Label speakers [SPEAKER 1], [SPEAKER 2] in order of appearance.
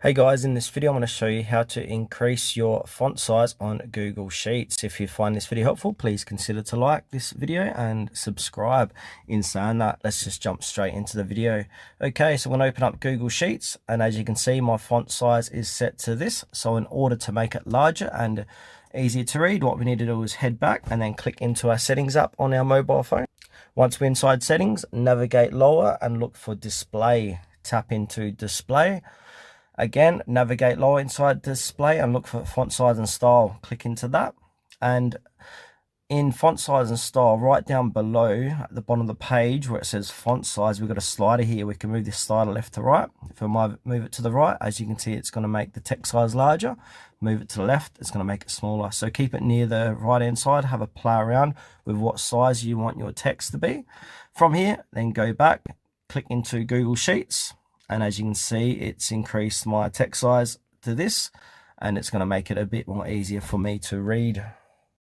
[SPEAKER 1] Hey guys, in this video I'm going to show you how to increase your font size on Google Sheets. If you find this video helpful, please consider to like this video and subscribe. In saying that, let's just jump straight into the video. Okay, so I'm going to open up Google Sheets, and as you can see, my font size is set to this. So in order to make it larger and easier to read, what we need to do is head back and then click into our settings app on our mobile phone. Once we're inside settings, navigate lower and look for display. Tap into display. Again, navigate lower inside display and look for font size and style. Click into that, and in font size and style, right down below at the bottom of the page where it says font size, we've got a slider here. We can move this slider left to right. If I move it to the right, as you can see, it's going to make the text size larger. Move it to the left, it's going to make it smaller. So keep it near the right hand side. Have a play around with what size you want your text to be. From here, then go back, click into Google Sheets. And as you can see, it's increased my text size to this, and it's going to make it a bit more easier for me to read.